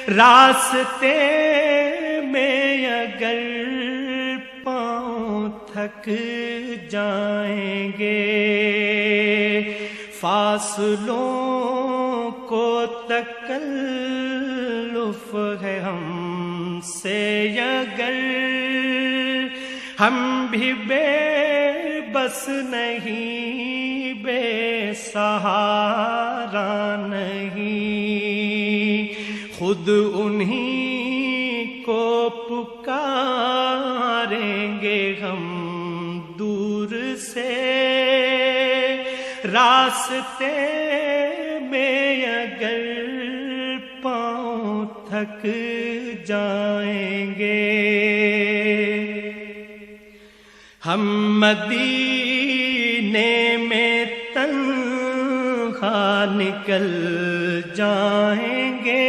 रास्ते में अगर पाँव थक जाएंगे, फासलों को तकल्लुफ है हमसे अगर, हम भी बेबस नहीं, बेसहारा नहीं, खुद उन्हीं को पुकारेंगे हम दूर से। रास्ते में अगर पाँव थक जाएंगे, हम मदीने में तन्हा निकल जाएंगे,